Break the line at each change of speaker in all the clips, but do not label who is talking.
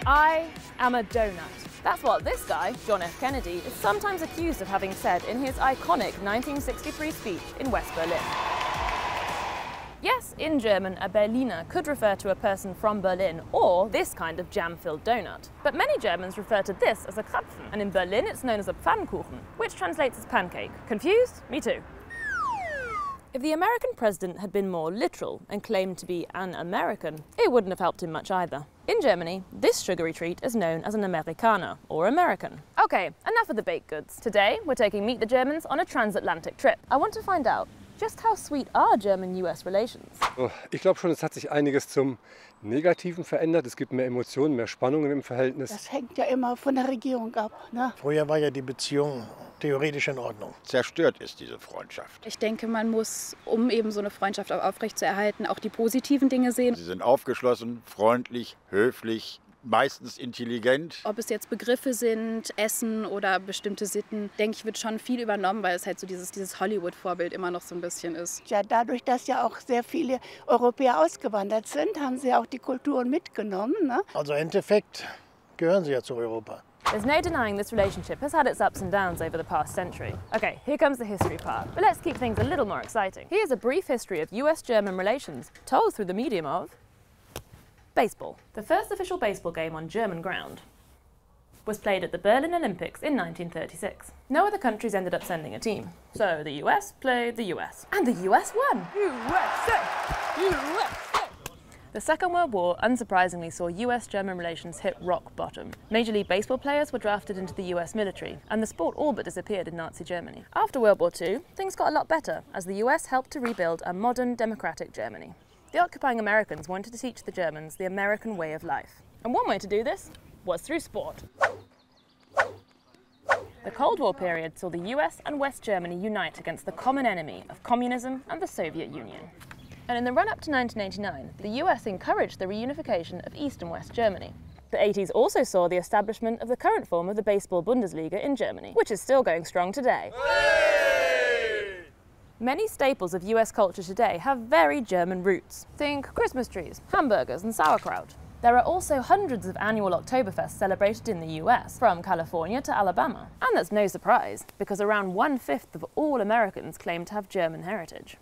I am a donut. That's what this guy, John F. Kennedy, is sometimes accused of having said in his iconic 1963 speech in West Berlin. Yes, in German, a Berliner could refer to a person from Berlin or this kind of jam-filled donut. But many Germans refer to this as a Krapfen, and in Berlin it's known as a Pfannkuchen, which translates as pancake. Confused? Me too. If the American president had been more literal and claimed to be an American, it wouldn't have helped him much either. In Germany, this sugary treat is known as an Amerikaner, or American. Okay, enough of the baked goods. Today, we're taking Meet the Germans on a transatlantic trip. I want to find out, just how sweet are German-US relations?
Ich glaube schon, es hat sich einiges zum Negativen verändert. Es gibt mehr Emotionen, mehr Spannungen im Verhältnis.
Das hängt ja immer von der Regierung ab, ne?
Früher war ja die Beziehung theoretisch in Ordnung.
Zerstört ist diese Freundschaft.
Ich denke, man muss, um eben so eine Freundschaft aufrechtzuerhalten, auch die positiven Dinge sehen.
Sie sind aufgeschlossen, freundlich, höflich, meistens intelligent.
Ob es jetzt Begriffe sind, Essen oder bestimmte Sitten, denke ich, wird schon viel übernommen, weil es halt so dieses Hollywood-Vorbild immer noch so ein bisschen ist.
Ja, dadurch, dass ja auch sehr viele Europäer ausgewandert sind, haben sie auch die Kulturen mitgenommen, ne?
Also im Endeffekt gehören sie ja zu Europa.
There's no denying this relationship has had its ups and downs over the past century. Okay, here comes the history part. But let's keep things a little more exciting. Here's a brief history of US-German relations, told through the medium of baseball. The first official baseball game on German ground was played at the Berlin Olympics in 1936. No other countries ended up sending a team. So the US played the US. And the US won! USA! USA! The Second World War unsurprisingly saw US-German relations hit rock bottom. Major League Baseball players were drafted into the US military, and the sport all but disappeared in Nazi Germany. After World War II, things got a lot better, as the US helped to rebuild a modern, democratic Germany. The occupying Americans wanted to teach the Germans the American way of life. And one way to do this was through sport. The Cold War period saw the US and West Germany unite against the common enemy of communism and the Soviet Union. And in the run-up to 1989, the US encouraged the reunification of East and West Germany. The 80s also saw the establishment of the current form of the baseball Bundesliga in Germany, which is still going strong today. Hey! Many staples of US culture today have very German roots. Think Christmas trees, hamburgers and sauerkraut. There are also hundreds of annual Oktoberfests celebrated in the US, from California to Alabama. And that's no surprise, because around 1/5 of all Americans claim to have German heritage.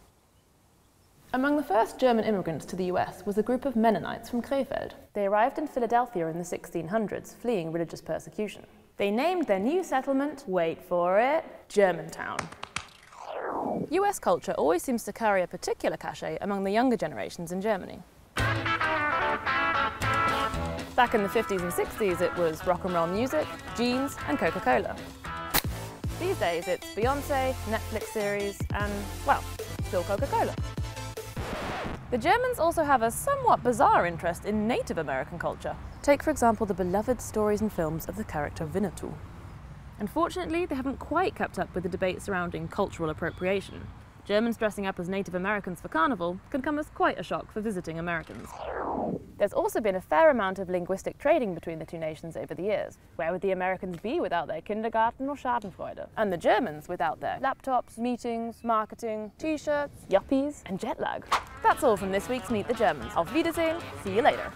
Among the first German immigrants to the US was a group of Mennonites from Krefeld. They arrived in Philadelphia in the 1600s, fleeing religious persecution. They named their new settlement, wait for it, Germantown. US culture always seems to carry a particular cachet among the younger generations in Germany. Back in the 50s and 60s, it was rock and roll music, jeans, and Coca-Cola. These days, it's Beyoncé, Netflix series, and, well, still Coca-Cola. The Germans also have a somewhat bizarre interest in Native American culture. Take, for example, the beloved stories and films of the character Winnetou. Unfortunately, they haven't quite kept up with the debate surrounding cultural appropriation. Germans dressing up as Native Americans for carnival can come as quite a shock for visiting Americans. There's also been a fair amount of linguistic trading between the two nations over the years. Where would the Americans be without their kindergarten or Schadenfreude? And the Germans without their laptops, meetings, marketing, t-shirts, yuppies, and jet lag? That's all from this week's Meet the Germans. Auf Wiedersehen, see you later.